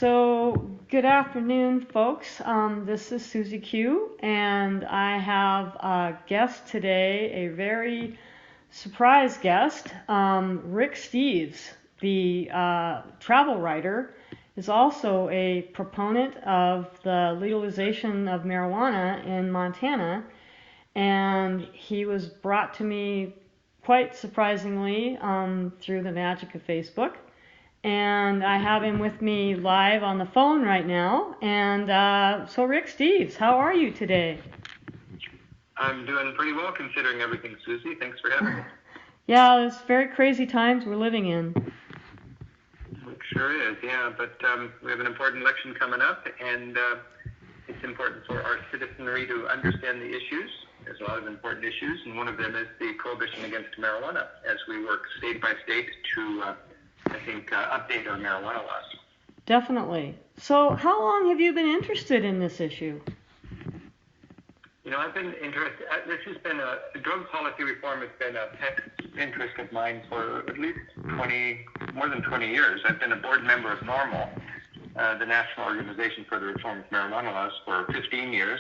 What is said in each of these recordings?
So, good afternoon, folks. This is Susie Q, and I have a guest today, a very surprise guest. Rick Steves, the travel writer, is also a proponent of the legalization of marijuana in Montana, and he was brought to me quite surprisingly through the magic of Facebook. And I have him with me live on the phone right now. And so Rick Steves, how are you today? I'm doing pretty well considering everything, Susie. Thanks for having me. Yeah, it's very crazy times we're living in. It sure is, yeah. But we have an important election coming up, and it's important for our citizenry to understand the issues. There's a lot of important issues, and one of them is the prohibition against marijuana as we work state by state to update our marijuana laws. Definitely. So how long have you been interested in this issue? You know, I've been interested, drug policy reform has been a pet interest of mine for at least more than 20 years. I've been a board member of NORML, the National Organization for the Reform of Marijuana Laws, for 15 years.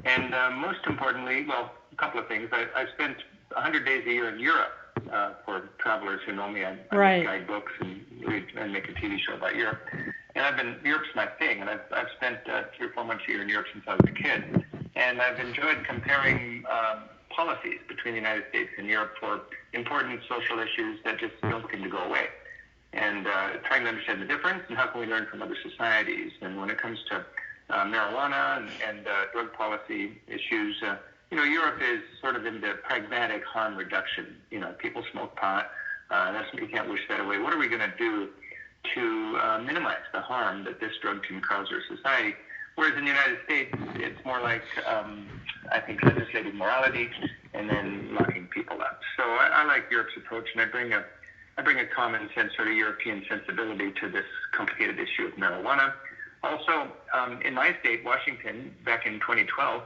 And most importantly, well, a couple of things. I spent 100 days a year in Europe. For travelers who know me, I make guidebooks and make a TV show about Europe. And Europe's my thing, and I've spent 3 or 4 months a year in Europe since I was a kid. And I've enjoyed comparing policies between the United States and Europe for important social issues that just don't seem to go away. And trying to understand the difference and how can we learn from other societies. And when it comes to marijuana and drug policy issues, Europe is sort of into pragmatic harm reduction. People smoke pot. You can't wish that away. What are we going to do to minimize the harm that this drug can cause our society? Whereas in the United States, it's more like, legislating morality and then locking people up. So I like Europe's approach, and I bring a common sense, sort of European sensibility to this complicated issue of marijuana. Also, in my state, Washington, back in 2012,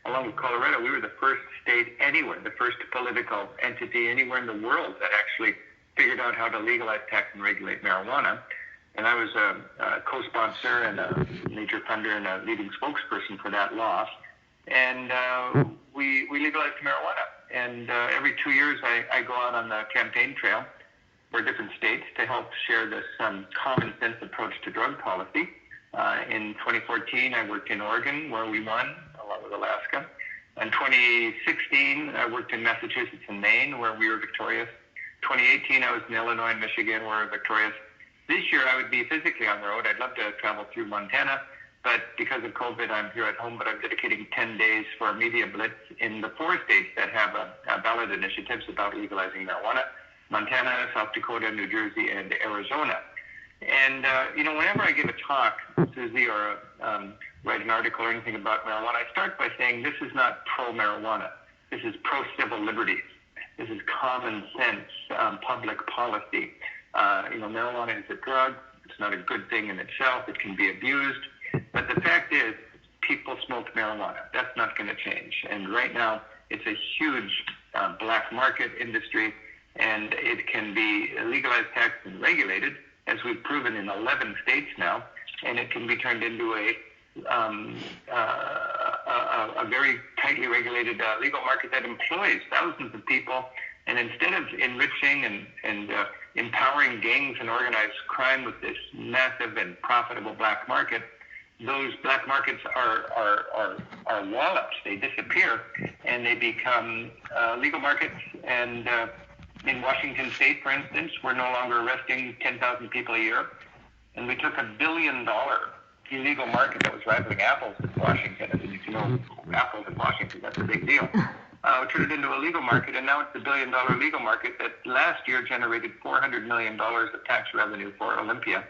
along with Colorado, we were the first state anywhere, the first political entity anywhere in the world that actually figured out how to legalize, tax, and regulate marijuana. And I was a co-sponsor and a major funder and a leading spokesperson for that law. And we legalized marijuana. And every 2 years, I go out on the campaign trail for different states to help share this common sense approach to drug policy. In 2014, I worked in Oregon, where we won, along with Alaska. In 2016, I worked in Massachusetts and Maine, where we were victorious. 2018, I was in Illinois and Michigan, where we were victorious. This year, I would be physically on the road. I'd love to travel through Montana, but because of COVID, I'm here at home, but I'm dedicating 10 days for a media blitz in the 4 states that have ballot initiatives about legalizing marijuana: Montana, South Dakota, New Jersey, and Arizona. And, whenever I give a talk, Susie, or write an article or anything about marijuana, I start by saying this is not pro-marijuana. This is pro-civil liberties. This is common sense public policy. Marijuana is a drug. It's not a good thing in itself. It can be abused. But the fact is, people smoke marijuana. That's not going to change. And right now, it's a huge black market industry, and it can be legalized, taxed, and regulated, as we've proven in 11 states now, and it can be turned into a very tightly regulated legal market that employs thousands of people. And instead of enriching and empowering gangs and organized crime with this massive and profitable black market, those black markets are walloped. They disappear, and they become legal markets. And in Washington State, for instance, we're no longer arresting 10,000 people a year. And we took $1 billion illegal market that was rivaling apples in Washington. And if you know apples in Washington, that's a big deal. We turned it into a legal market, and now it's a $1 billion legal market that last year generated $400 million of tax revenue for Olympia.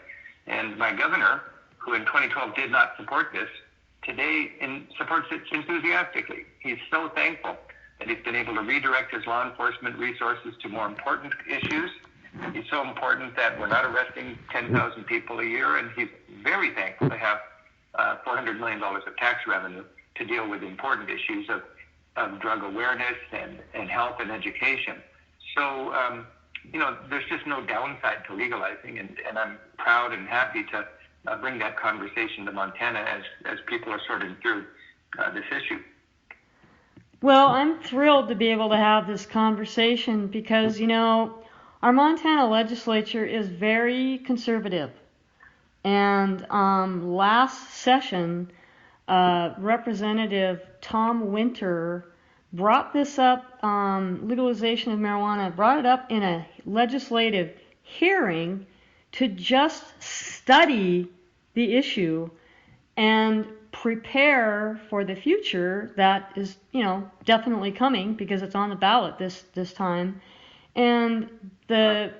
And my governor, who in 2012 did not support this, today supports it enthusiastically. He's so thankful that he's been able to redirect his law enforcement resources to more important issues. He's so important that we're not arresting 10,000 people a year, and he's very thankful to have $400 million of tax revenue to deal with important issues of drug awareness and health and education. So, there's just no downside to legalizing, and I'm proud and happy to bring that conversation to Montana as people are sorting through this issue. Well, I'm thrilled to be able to have this conversation because, our Montana legislature is very conservative. And last session, Representative Tom Winter brought this up, legalization of marijuana, brought it up in a legislative hearing to just study the issue and prepare for the future that is, definitely coming because it's on the ballot this time. And the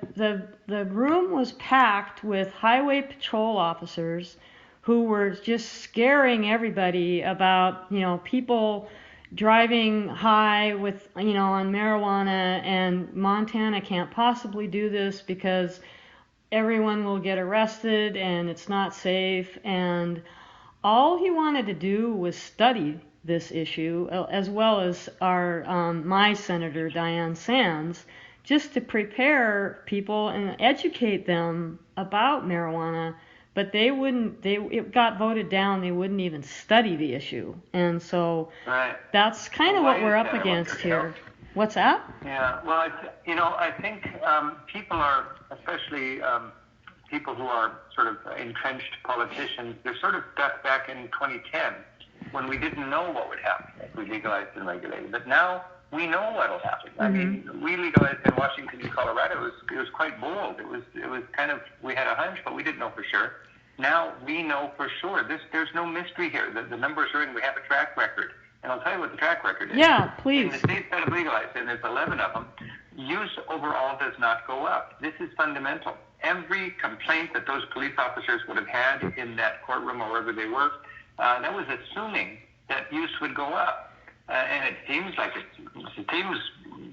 room was packed with highway patrol officers who were just scaring everybody about, people driving high with, on marijuana, and Montana can't possibly do this because everyone will get arrested and it's not safe. And all he wanted to do was study this issue, as well as my Senator Diane Sands, just to prepare people and educate them about marijuana. But it got voted down. They wouldn't even study the issue. And so that's kind of what we're up against here. What's that? Yeah, well, I think people are, especially people who are sort of entrenched politicians, they're sort of stuck back in 2010 when we didn't know what would happen if we legalized and regulated. But now we know what will happen. I mean, we legalized in Washington and Colorado. It was quite bold. It was kind of, we had a hunch, but we didn't know for sure. Now we know for sure. There's no mystery here. The numbers are in. We have a track record. And I'll tell you what the track record is. Yeah, please. In the states that have legalized, and there's 11 of them, use overall does not go up. This is fundamental. Every complaint that those police officers would have had in that courtroom or wherever they were, that was assuming that use would go up. And it seems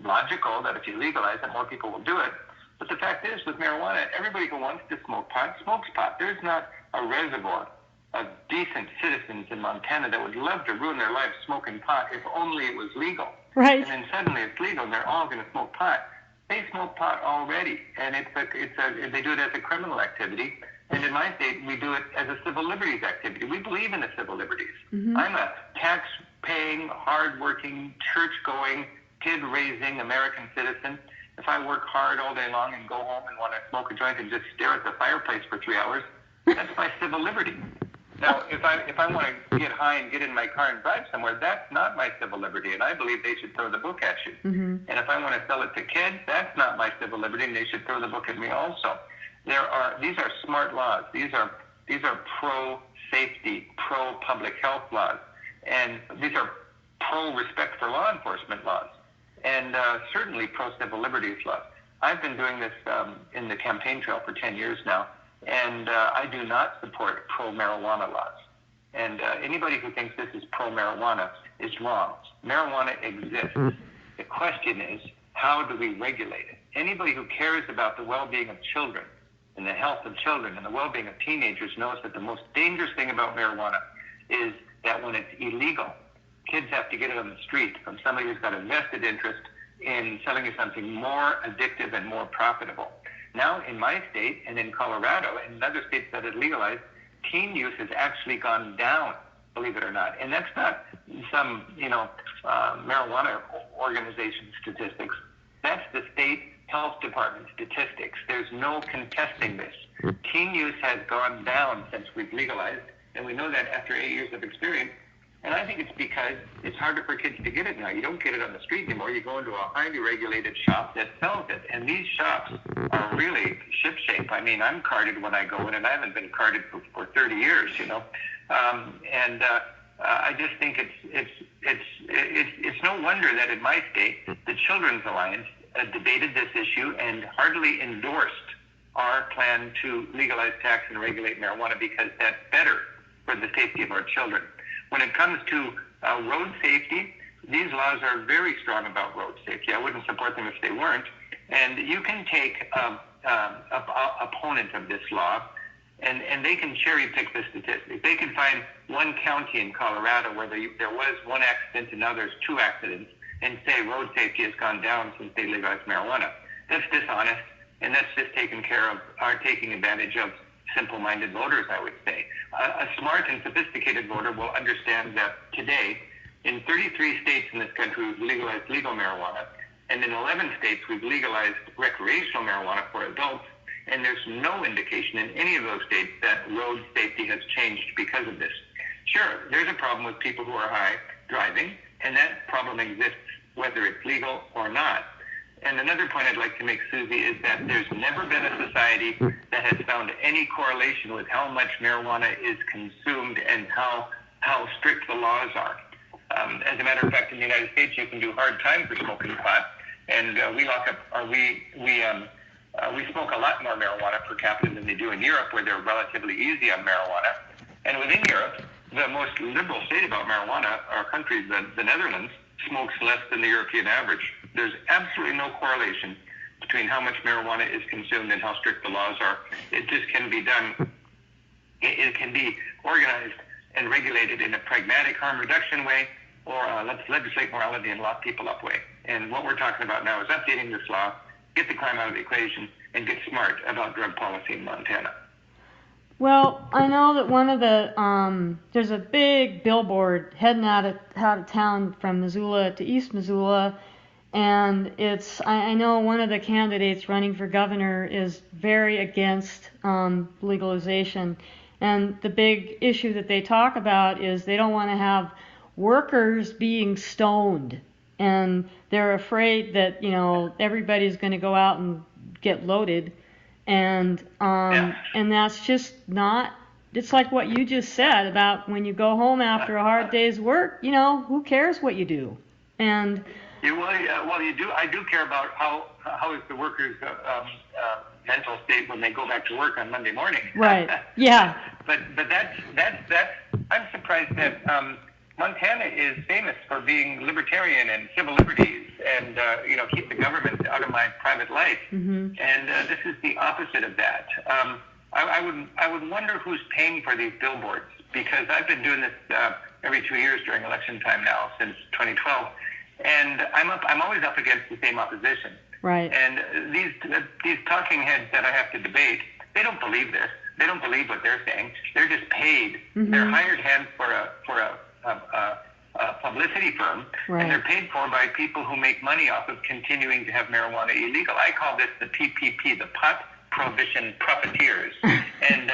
logical that if you legalize it, more people will do it. But the fact is, with marijuana, everybody who wants to smoke pot smokes pot. There's not a reservoir of decent citizens in Montana that would love to ruin their lives smoking pot if only it was legal. Right. And then suddenly it's legal and they're all going to smoke pot. They smoke pot already, and they do it as a criminal activity. And in my state, we do it as a civil liberties activity. We believe in the civil liberties. Mm-hmm. I'm a tax-paying, hard-working, church-going, kid-raising American citizen. If I work hard all day long and go home and want to smoke a joint and just stare at the fireplace for 3 hours, that's my civil liberty. Now, if I want to get high and get in my car and drive somewhere, that's not my civil liberty, and I believe they should throw the book at you. Mm-hmm. And if I want to sell it to kids, that's not my civil liberty, and they should throw the book at me also. These are smart laws. These are pro-safety, pro-public health laws, and these are pro-respect for law enforcement laws, and certainly pro-civil liberties laws. I've been doing this in the campaign trail for 10 years now, and I do not support pro-marijuana laws. And anybody who thinks this is pro-marijuana is wrong. Marijuana exists. The question is, how do we regulate it? Anybody who cares about the well-being of children and the health of children and the well-being of teenagers knows that the most dangerous thing about marijuana is that when it's illegal, kids have to get it on the street from somebody who's got a vested interest in selling you something more addictive and more profitable. Now, in my state and in Colorado and in other states that have legalized, teen use has actually gone down, believe it or not. And that's not some, marijuana organization statistics. That's the state health department statistics. There's no contesting this. Teen use has gone down since we've legalized, and we know that after 8 years of experience. And I think it's because it's harder for kids to get it now. You don't get it on the street anymore. You go into a highly regulated shop that sells it. And these shops are really shipshape. I mean, I'm carded when I go in, and I haven't been carded for 30 years, I just think it's no wonder that in my state, the Children's Alliance debated this issue and heartily endorsed our plan to legalize, tax, and regulate marijuana because that's better for the safety of our children. When it comes to road safety, these laws are very strong about road safety. I wouldn't support them if they weren't. And you can take an opponent of this law, and they can cherry pick the statistics. They can find one county in Colorado where there was one accident and now there's 2 accidents, and say road safety has gone down since they legalized marijuana. That's dishonest, and that's just taking advantage of simple-minded voters, I would say. A smart and sophisticated voter will understand that today, in 33 states in this country, we've legalized legal marijuana, and in 11 states, we've legalized recreational marijuana for adults, and there's no indication in any of those states that road safety has changed because of this. Sure, there's a problem with people who are high driving, and that problem exists whether it's legal or not. And another point I'd like to make, Susie, is that there's never been a society that has found any correlation with how much marijuana is consumed and how strict the laws are. As a matter of fact, in the United States, you can do hard time for smoking pot, and we smoke a lot more marijuana per capita than they do in Europe, where they're relatively easy on marijuana. And within Europe, the most liberal state about marijuana, our country, the Netherlands, smokes less than the European average. There's absolutely no correlation between how much marijuana is consumed and how strict the laws are. It just can be done. It can be organized and regulated in a pragmatic harm reduction way, or let's legislate morality and lock people up way. And what we're talking about now is updating this law, get the crime out of the equation, and get smart about drug policy in Montana. Well, I know that one of the, there's a big billboard heading out of town from Missoula to East Missoula, and I know one of the candidates running for governor is very against legalization, and the big issue that they talk about is they don't want to have workers being stoned, and they're afraid that, everybody's going to go out and get loaded. And that's just not, it's like what you just said about when you go home after a hard day's work, who cares what you do? And you do. I do care about how is the workers' mental state when they go back to work on Monday morning. Right. Yeah. but that's I'm surprised that Montana is famous for being libertarian and civil liberties and, keep the government out of my private life. Mm-hmm. And this is the opposite of that. I would wonder who's paying for these billboards, because I've been doing this every 2 years during election time now since 2012, and I'm always up against the same opposition. Right. And these talking heads that I have to debate, they don't believe this. They don't believe what they're saying. They're just paid. Mm-hmm. They're hired hands for a publicity firm, right. And they're paid for by people who make money off of continuing to have marijuana illegal. I call this the PPP, the Pot Prohibition Profiteers. And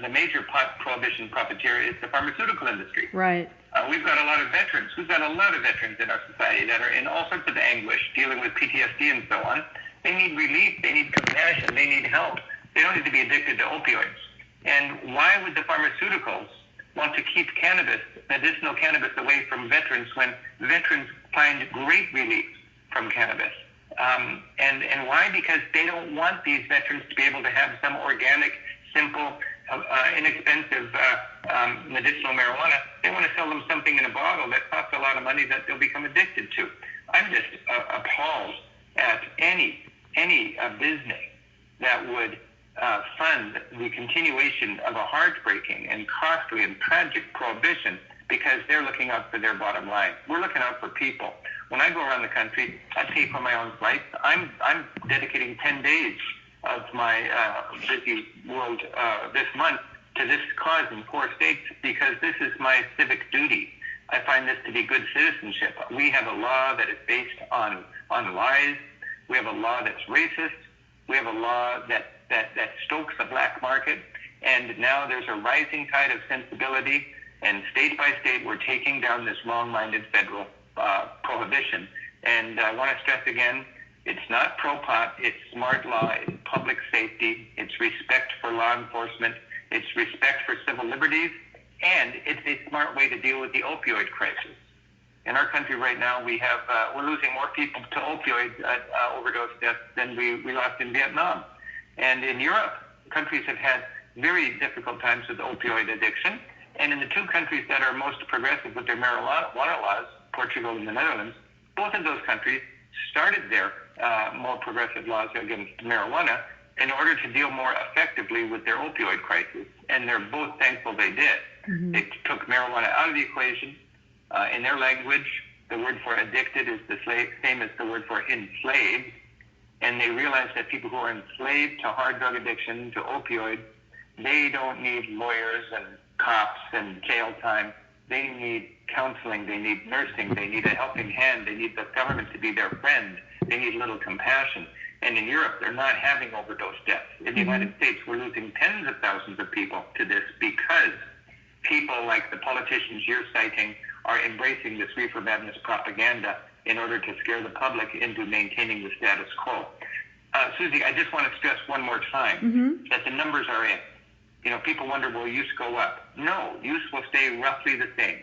the major pot prohibition profiteer is the pharmaceutical industry. Right. We've got a lot of veterans. We've got a lot of veterans in our society that are in all sorts of anguish, dealing with PTSD and so on. They need relief. They need compassion. They need help. They don't need to be addicted to opioids. And why would the pharmaceuticals want to keep cannabis, medicinal cannabis, away from veterans when veterans find great relief from cannabis? And why? Because they don't want these veterans to be able to have some organic, simple, inexpensive medicinal marijuana. They want to sell them something in a bottle that costs a lot of money that they'll become addicted to. I'm just appalled at any business that would fund the continuation of a heartbreaking and costly and tragic prohibition because they're looking out for their bottom line. We're looking out for people. When I go around the country, I pay for my own flights. I'm dedicating 10 days of my busy world this month to this cause in 4 states because this is my civic duty. I find this to be good citizenship. We have a law that is based on lies. We have a law that's racist. We have a law that stokes the black market. And now there's a rising tide of sensibility. And state by state, we're taking down this wrong-minded federal prohibition. And I want to stress again, it's not pro-pot, it's smart law, it's public safety, it's respect for law enforcement, it's respect for civil liberties, and it's a smart way to deal with the opioid crisis. In our country right now, we're losing more people to opioid overdose deaths than we lost in Vietnam. And in Europe, countries have had very difficult times with opioid addiction. And in the 2 countries that are most progressive with their marijuana laws, Portugal and the Netherlands, both of those countries started their more progressive laws against marijuana in order to deal more effectively with their opioid crisis. And they're both thankful they did. Mm-hmm. They took marijuana out of the equation. In their language, the word for addicted is the same as the word for enslaved. And they realized that people who are enslaved to hard drug addiction, to opioids, They don't need lawyers and cops and jail time. They need counseling. They need nursing. They need a helping hand. They need the government to be their friend. They need a little compassion. And in Europe, they're not having overdose deaths. In the United States, we're losing tens of thousands of people to this because people like the politicians you're citing are embracing this reefer madness propaganda in order to scare the public into maintaining the status quo. Susie, I just want to stress one more time that the numbers are in. You know, people wonder, will use go up? No, use will stay roughly the same.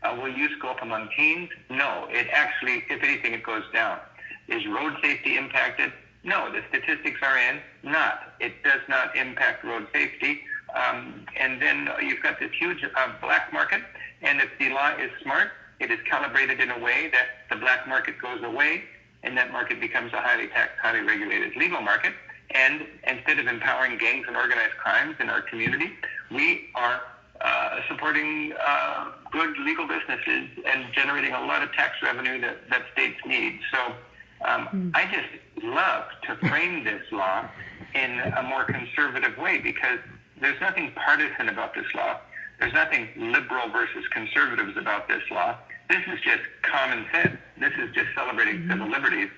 Will use go up among teens? No, it actually, if anything, it goes down. Is road safety impacted? No, the statistics are in. Not. It does not impact road safety. And then you've got this huge black market, and if the law is smart, it is calibrated in a way that the black market goes away, and that market becomes a highly taxed, highly regulated legal market. And instead of empowering gangs and organized crimes in our community, we are supporting good legal businesses and generating a lot of tax revenue that states need. So I just love to frame this law in a more conservative way because there's nothing partisan about this law. There's nothing liberal versus conservatives about this law. This is just common sense. This is just celebrating civil liberties.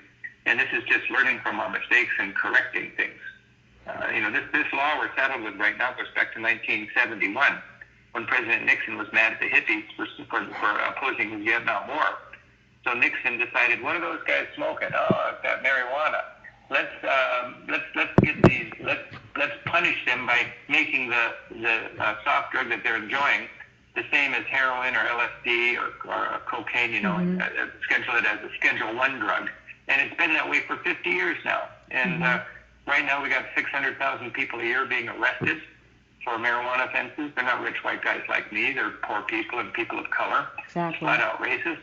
And this is just learning from our mistakes and correcting things. This law we're saddled with right now goes back to 1971 when President Nixon was mad at the hippies for opposing the Vietnam War. So Nixon decided, what are those guys smoking? Oh, it's that marijuana. Let's punish them by making the soft drug that they're enjoying the same as heroin or LSD or cocaine, and schedule it as a Schedule 1 drug. And it's been that way for 50 years now. And right now we got 600,000 people a year being arrested for marijuana offenses. They're not rich white guys like me. They're poor people and people of color. Exactly. Flat out racist.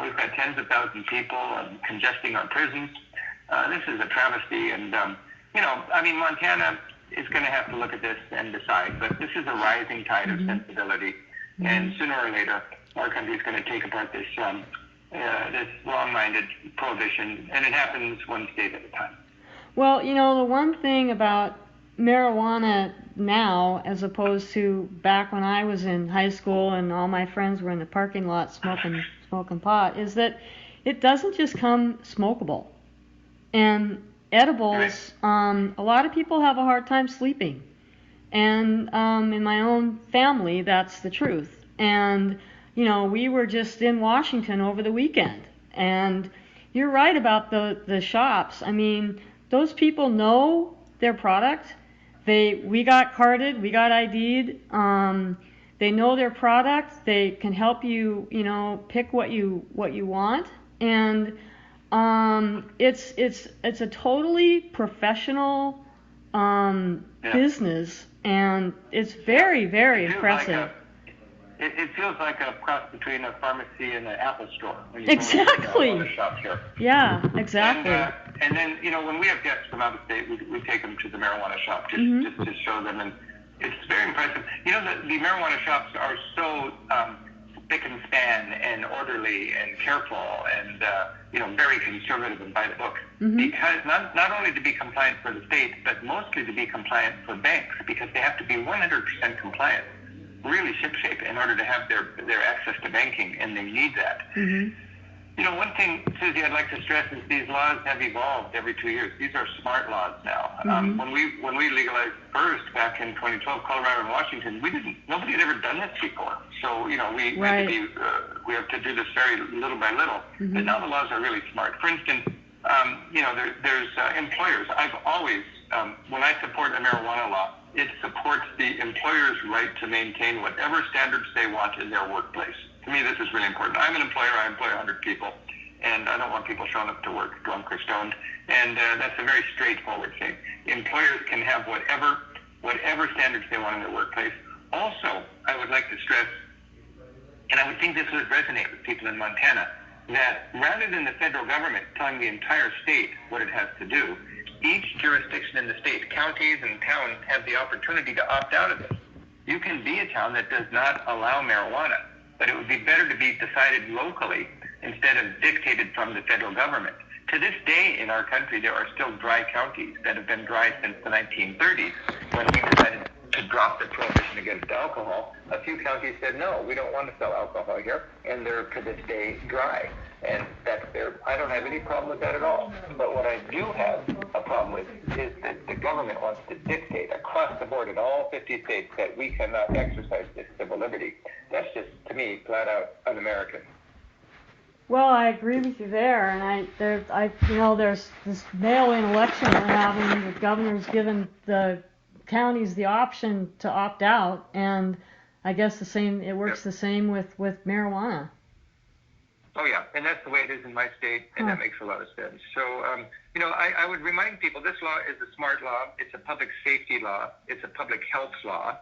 We've got tens of thousands of people congesting our prisons. This is a travesty. And, Montana is going to have to look at this and decide. But this is a rising tide of sensibility. And sooner or later, our country is going to take apart this wrong-minded prohibition, and it happens one state at a time. Well, the one thing about marijuana now, as opposed to back when I was in high school and all my friends were in the parking lot smoking pot, is that it doesn't just come smokable. And edibles, a lot of people have a hard time sleeping. And in my own family, that's the truth. And we were just in Washington over the weekend, and you're right about the shops. I mean, those people know their product. We got carded, we got ID'd. They know their product. They can help you, pick what you want, and it's a totally professional business, and it's very, very impressive. It feels like a cross between a pharmacy and an Apple store. When you Exactly. go to the shop here. Yeah, exactly. And then, when we have guests from out of state, we take them to the marijuana shop just to show them. And it's very impressive. The marijuana shops are so spick and span and orderly and careful and, very conservative and by the book. Because not only to be compliant for the state, but mostly to be compliant for banks because they have to be 100% compliant. Really shipshape in order to have their access to banking, and they need that. One thing, Susie, I'd like to stress is these laws have evolved every 2 years. These are smart laws now. When we legalized first back in 2012, Colorado and Washington, nobody had ever done this before. So we have to do this very little by little. But now the laws are really smart. For instance, there's employers. I've always, when I support a marijuana law, it supports the employer's right to maintain whatever standards they want in their workplace. To me, this is really important. I'm an employer. I employ 100 people, and I don't want people showing up to work drunk or stoned. And that's a very straightforward thing. Employers can have whatever standards they want in their workplace. Also, I would like to stress, and I would think this would resonate with people in Montana, that rather than the federal government telling the entire state what it has to do, each jurisdiction in the state, counties and towns, have the opportunity to opt out of this. You can be a town that does not allow marijuana, but it would be better to be decided locally instead of dictated from the federal government. To this day in our country, there are still dry counties that have been dry since the 1930s when we decided to drop the prohibition against alcohol, a few counties said, no, we don't want to sell alcohol here, and they're to this day dry. And that's I don't have any problem with that at all. But what I do have a problem with is that the government wants to dictate across the board in all 50 states that we cannot exercise this civil liberty. That's just, to me, flat out un-American. Well, I agree with you there, and there's this mail-in election we're having. The governor's given the counties the option to opt out, and I guess it works the same with marijuana. Oh yeah, and that's the way it is in my state, and that makes a lot of sense. So, I would remind people this law is a smart law. It's a public safety law. It's a public health law.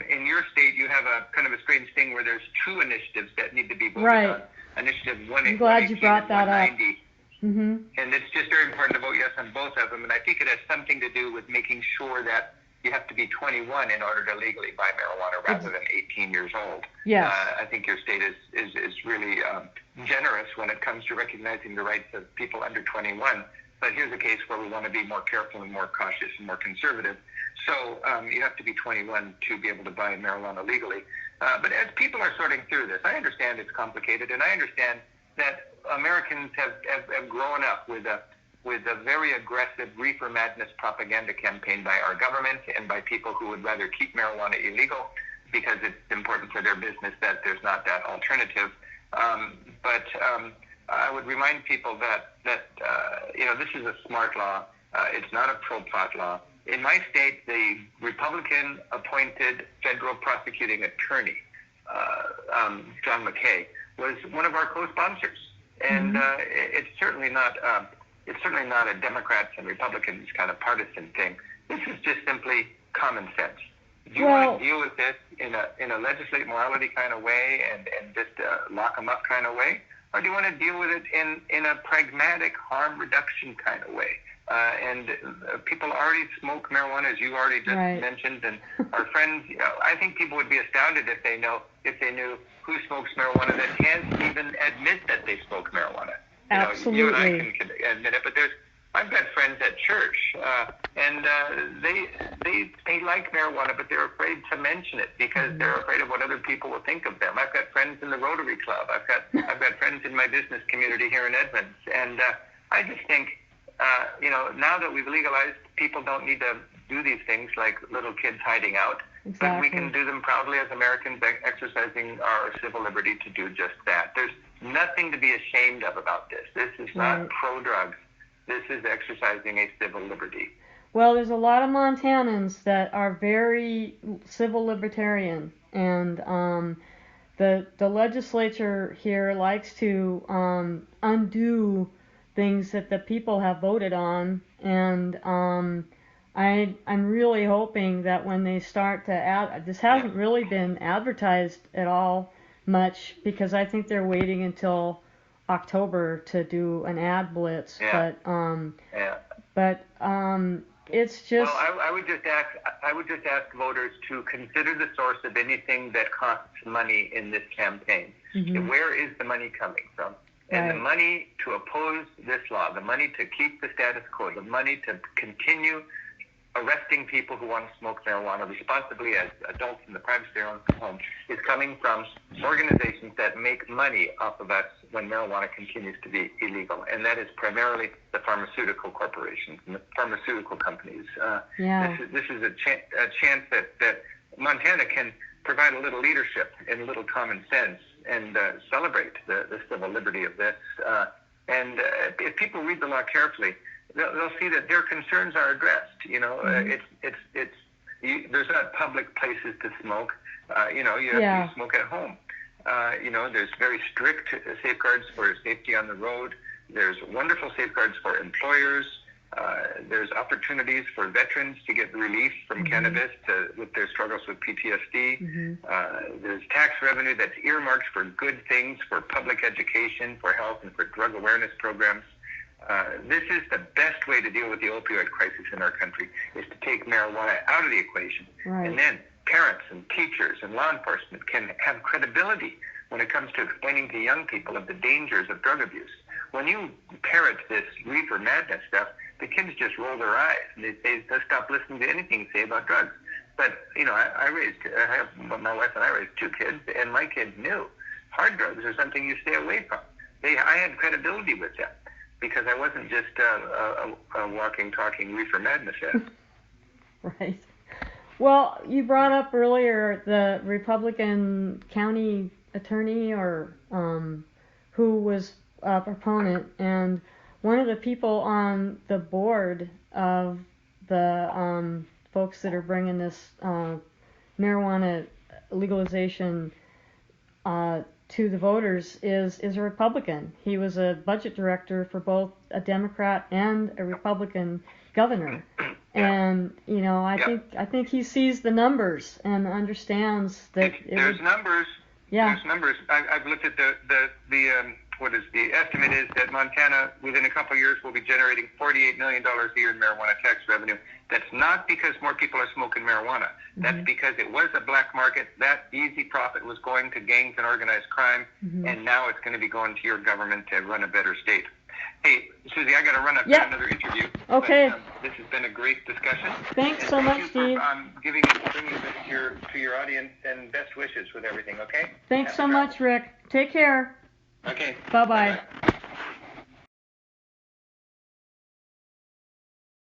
In your state, you have a kind of a strange thing where there's two initiatives that need to be voted on. Initiative 118 I'm glad you brought that up. Mm-hmm. And it's just very important to vote yes on both of them. And I think it has something to do with making sure that you have to be 21 in order to legally buy marijuana rather than 18 years old. Yes. I think your state is really generous when it comes to recognizing the rights of people under 21. But here's a case where we want to be more careful and more cautious and more conservative. So you have to be 21 to be able to buy marijuana legally. But as people are sorting through this, I understand it's complicated, and I understand that Americans have grown up with a very aggressive reefer madness propaganda campaign by our government and by people who would rather keep marijuana illegal because it's important for their business that there's not that alternative. But I would remind people that this is a smart law. It's not a pro-pot law. In my state, the Republican-appointed federal prosecuting attorney, John McKay, was one of our co-sponsors, and it's certainly not a Democrats and Republicans kind of partisan thing. This is just simply common sense. Do you want to deal with this in a legislate morality kind of way and just lock them up kind of way, or do you want to deal with it in a pragmatic harm reduction kind of way? And people already smoke marijuana, as you already just mentioned, and our friends. I think people would be astounded if they knew who smokes marijuana that can't even admit that they smoke marijuana. Absolutely. You and I can admit it, but I've got friends at church, and they like marijuana, but they're afraid to mention it because they're afraid of what other people will think of them. I've got friends in the Rotary Club. I've got friends in my business community here in Edmonds, and I just think. Now that we've legalized, people don't need to do these things like little kids hiding out. Exactly. But we can do them proudly as Americans, exercising our civil liberty to do just that. There's nothing to be ashamed of about this. This is not pro-drugs. This is exercising a civil liberty. Well, there's a lot of Montanans that are very civil libertarian, and the legislature here likes to undo things that the people have voted on, and I'm really hoping that when they start to this hasn't really been advertised at all much because I think they're waiting until October to do an ad blitz. Yeah. But it's just. Well, I would just ask voters to consider the source of anything that costs money in this campaign. Mm-hmm. Where is the money coming from? And the money to oppose this law, the money to keep the status quo, the money to continue arresting people who want to smoke marijuana responsibly as adults in the privacy of their own home is coming from organizations that make money off of us when marijuana continues to be illegal. And that is primarily the pharmaceutical corporations and the pharmaceutical companies. This is a chance that Montana can provide a little leadership and a little common sense and celebrate the civil liberty of this. And if people read the law carefully, they'll see that their concerns are addressed. There's not public places to smoke. You have to smoke at home. There's very strict safeguards for safety on the road. There's wonderful safeguards for employers. There's opportunities for veterans to get relief from cannabis with their struggles with PTSD. There's tax revenue that's earmarked for good things, for public education, for health, and for drug awareness programs. This is the best way to deal with the opioid crisis in our country, is to take marijuana out of the equation. And then parents and teachers and law enforcement can have credibility when it comes to explaining to young people of the dangers of drug abuse. When you parrot this reefer madness stuff, the kids just roll their eyes and they stop listening to anything you say about drugs. But, my wife and I raised 2 kids, and my kids knew hard drugs are something you stay away from. I had credibility with them because I wasn't just a walking, talking reefer madness head. Right. Well, you brought up earlier the Republican county attorney who was a proponent, and one of the people on the board of the folks that are bringing this marijuana legalization to the voters is a Republican. He was a budget director for both a Democrat and a Republican governor. And I think he sees the numbers and understands that there's numbers. Yeah. There's numbers. I've looked at the estimate is that Montana within a couple of years will be generating $48 million a year in marijuana tax revenue. That's not because more people are smoking marijuana. Mm-hmm. That's because it was a black market. That easy profit was going to gangs and organized crime, mm-hmm. and now it's going to be going to your government to run a better state. Hey, Susie, I got to run up to another interview. Okay. But, this has been a great discussion. Thanks so much, Steve. Bringing this to your audience, and best wishes with everything. Okay. Thanks so much, Rick. Take care. Okay. Bye-bye. Bye-bye.